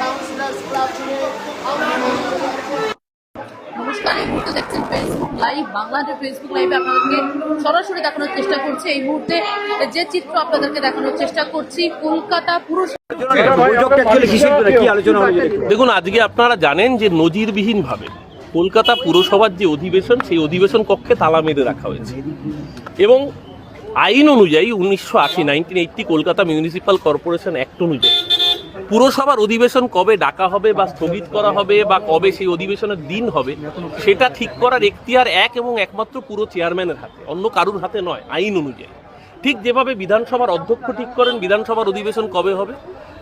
Councillors club থেকে নমস্কার, এই মুহূর্তে দেখছেন ফেসবুক লাইভ। বাংলাদেশের ফেসবুক লাইভে আপনাদেরকে সরাসরি দেখানোর চেষ্টা করছি। এই মুহূর্তে যে চিত্র আপনাদেরকে দেখানোর চেষ্টা করছি, কলকাতা দেখুন, আজকে আপনারা জানেন যে নজিরবিহীনভাবে কলকাতা পুরসভার যে অধিবেশন, সেই অধিবেশন কক্ষে তালা মেরে রাখা হয়েছে এবং আইন অনুযায়ী 1980 কলকাতা মিউনিসিপ্যাল কর্পোরেশন অ্যাক্ট অনুযায়ী পুরসভার অধিবেশন কবে ডাকা হবে বা স্থগিত করা হবে বা কবে সেই অধিবেশনের দিন হবে, সেটা ঠিক করার এখতিয়ার এক এবং একমাত্র পুরো চেয়ারম্যানের হাতে, অন্য কারুর হাতে নয়। আইন অনুযায়ী ঠিক যেভাবে বিধানসভার অধ্যক্ষ ঠিক করেন বিধানসভার অধিবেশন কবে হবে,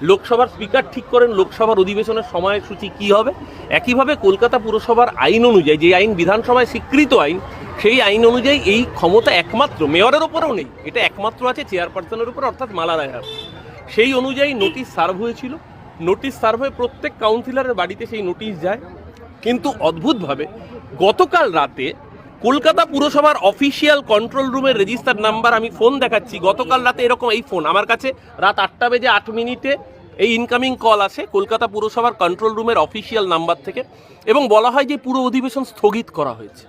লোকসভার স্পিকার ঠিক করেন লোকসভার অধিবেশনের সময়সূচি কী হবে, একইভাবে কলকাতা পুরসভার আইন অনুযায়ী, যে আইন বিধানসভায় স্বীকৃত আইন, সেই আইন অনুযায়ী এই ক্ষমতা একমাত্র মেয়রের ওপরেও নেই, এটা একমাত্র আছে চেয়ারপারসনের উপর, অর্থাৎ মালা রায়ের। সেই অনুযায়ী নোটিশ সার্ভ হয়েছিল। নোটিশ সার্ভ হয়ে প্রত্যেক কাউন্সিলরের বাড়িতে সেই নোটিশ যায়, কিন্তু অদ্ভুতভাবে গতকাল রাতে কলকাতা পুরসভার অফিসিয়াল কন্ট্রোল রুমের রেজিস্টার নাম্বার, আমি ফোন দেখাচ্ছি, গতকাল রাতে এরকম এই ফোন আমার কাছে রাত 8:08 এই ইনকামিং কল আসে কলকাতা পুরসভার কন্ট্রোল রুমের অফিসিয়াল নাম্বার থেকে, এবং বলা হয় যে পুরো অধিবেশন স্থগিত করা হয়েছে।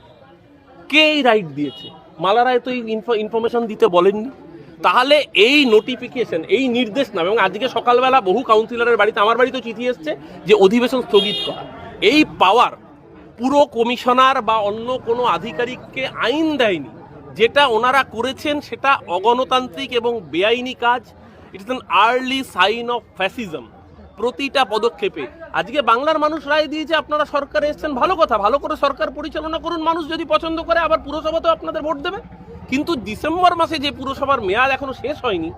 কে এই রাইট দিয়েছে? মালা রায় তো এই ইনফরমেশন দিতে বলেননি। তাহলে এই নোটিফিকেশন, এই নির্দেশনামা, এবং আজকে সকালবেলা বহু কাউন্সিলরের বাড়িতে, আমার বাড়িতেও চিঠি এসছে যে অধিবেশন স্থগিত করা, এই পাওয়ার পুরো কমিশনার বা অন্য কোনো আধিকারিককে আইন দেয়নি। যেটা ওনারা করেছেন সেটা অগণতান্ত্রিক এবং বেআইনি কাজ। It is an early sign of fascism. প্রতিটা পদক্ষেপে আজকে বাংলার মানুষ রায় দিয়েছে, আপনারা সরকারে এসছেন, ভালো কথা, ভালো করে সরকার পরিচালনা করুন, মানুষ যদি পছন্দ করে আবার পুরসভাতেও আপনাদের ভোট দেবে। কিন্তু ডিসেম্বর মাসে যে পুরসভার মেয়াদ এখনো শেষ হয়নি,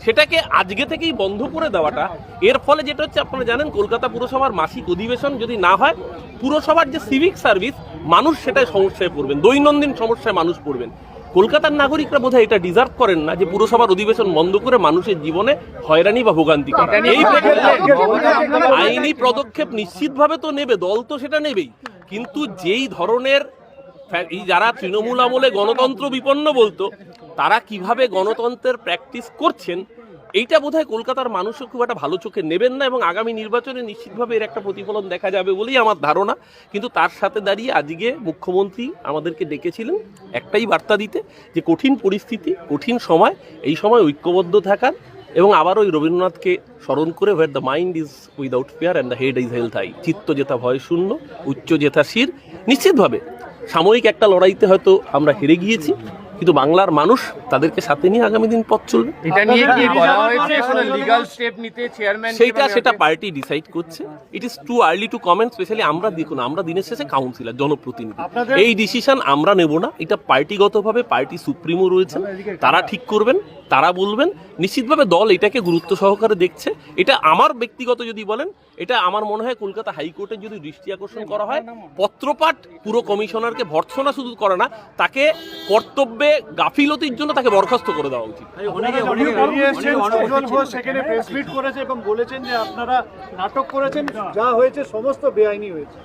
সেটাকে আজকে থেকেই বন্ধ করে দেওয়াটা, এর ফলে যেটা হচ্ছে, আপনারা জানেন কলকাতা পুরসভার মাসিক অধিবেশন যদি না হয়, পুরসভার যে সিভিক সার্ভিস, মানুষ সেটাই সমস্যায় পড়বেন, দৈনন্দিন সমস্যায় মানুষ পড়বেন। কলকাতার নাগরিকরা বোধহয় এটা ডিজার্ভ করেন না যে পুরসভার অধিবেশন বন্ধ করে মানুষের জীবনে হয়রানি বা ভোগান্তি। এই আইনি পদক্ষেপ নিশ্চিতভাবে তো নেবে, দল তো সেটা নেবেই, কিন্তু যেই ধরনের যারা তৃণমূল আমলে গণতন্ত্র বিপন্ন বলতো, তারা কিভাবে গণতন্ত্রের প্র্যাকটিস করছেন, এইটা বোধহয় কলকাতার মানুষও খুব একটা ভালো চোখে নেবেন না, এবং আগামী নির্বাচনে নিশ্চিতভাবে এর একটা প্রতিফলন দেখা যাবে বলেই আমার ধারণা। কিন্তু তার সাথে দাঁড়িয়ে আজকে মুখ্যমন্ত্রী আমাদেরকে ডেকেছিলেন একটাই বার্তা দিতে, যে কঠিন পরিস্থিতি, কঠিন সময়, এই সময় ঐক্যবদ্ধ থাকার, এবং আবার ওই রবীন্দ্রনাথকে স্মরণ করে, where the mind is without fear and the head is held high, চিত্ত যেথা ভয় শূন্য, উচ্চ যেথা শির। নিশ্চিতভাবে সাময়িক একটা লড়াইতে হয়তো আমরা হেরে গিয়েছি, কিন্তু বাংলার মানুষ তাদেরকে সাথে নিয়ে আগামী দিন পথ চলবে। এটা নিয়ে কি বলা হয়েছে কোনো লিগ্যাল স্টেপ নিতে চেয়ারম্যান? সেটা পার্টি ডিসাইড করছে। It is too early two comment, specially আমরা দেখুন, আমরা দিনের শেষে কাউন্সিলর, জনপ্রতিনিধি, এই ডিসিশন আমরা নেব না। এটা পার্টিগতভাবে পার্টি সুপ্রিমো রয়েছেন, তারা ঠিক করবেন, তারা বলবেন। নিশ্চিতভাবে দল এটাকে গুরুত্ব সহকারে দেখছে। এটা আমার ব্যক্তিগত যদি বলেন, এটা আমার মনে হয় কলকাতা হাইকোর্টের যদি দৃষ্টি আকর্ষণ করা হয়, পত্রপাঠ পুরো কমিশনারকে ভর্ৎসনা শুধু করে না, তাকে কর্তব্যে গাফিলতির জন্য তাকে বরখাস্ত করে দেওয়া উচিত। এবং বলেছেন যে আপনারা নাটক করেছেন, যা হয়েছে সমস্ত বেআইনি হয়েছে।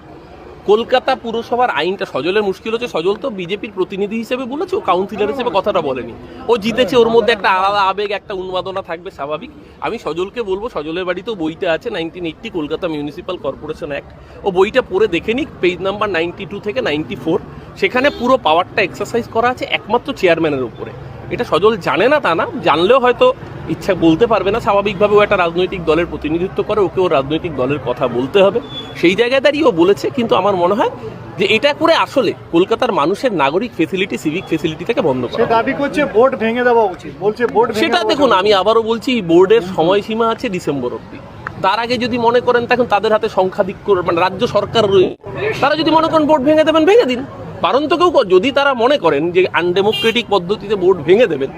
কলকাতা পুরসভার আইনটা, সজলের মুশকিল হচ্ছে, সজল তো বিজেপির প্রতিনিধি হিসেবে বলেছে, ও কাউন্সিলর হিসেবে কথাটা বলেনি। ও জিতেছে, ওর মধ্যে একটা আলাদা আবেগ, একটা উন্মাদনা থাকবে, স্বাভাবিক। আমি সজলকে বলবো, সজলের বাড়িতেও বইটা আছে 1980 কলকাতা মিউনিসিপ্যাল কর্পোরেশন অ্যাক্ট, ও বইটা পড়ে দেখে নিক, পেজ নাম্বার 92 থেকে 94। সেখানে পুরো পাওয়ারটা এক্সারসাইজ করা আছে একমাত্র চেয়ারম্যানের উপরে। এটা সজল জানে না তা না, জানলেও হয়তো ইচ্ছা বলতে পারবে না। স্বাভাবিকভাবে ও একটা রাজনৈতিক দলের প্রতিনিধিত্ব করে, ওকে ও রাজনৈতিক দলের কথা বলতে হবে, সেই জায়গায় দাঁড়িয়ে ও বলেছে। কিন্তু আমার মনে হয় যে এটা করে আসলে কলকাতার মানুষের নাগরিক ফেসিলিটি, সিভিক ফেসিলিটিটাকে বন্ধ করা। দাবি করছে বোর্ড ভেঙে দেওয়া উচিত, বলছে বোর্ড। সেটা দেখুন, আমি আবারও বলছি, বোর্ডের সময়সীমা আছে ডিসেম্বর অবধি। তার আগে যদি মনে করেন, তখন তাদের হাতে সংখ্যাধিক্য, মানে রাজ্য সরকার রয়েছে, তারা যদি মনে করেন বোর্ড ভেঙে দেবেন, ভেঙে দিন। কারণ তো কেউ, যদি তারা মনে করেন যে আনডেমোক্রেটিক পদ্ধতিতে বোর্ড ভেঙে দেবেন,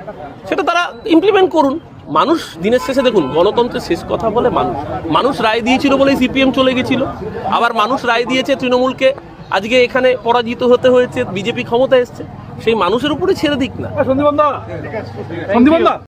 সেটা তারা ইমপ্লিমেন্ট করুন। মানুষ দিনের শেষে দেখুন, গণতন্ত্রের শেষ কথা বলে মানুষ। মানুষ রায় দিয়েছিল বলেই সিপিএম চলে গেছিল, আবার মানুষ রায় দিয়েছে তৃণমূলকে আজকে এখানে পরাজিত হতে হয়েছে, বিজেপি ক্ষমতা এসছে। সেই মানুষের উপরে ছেড়ে দিক না।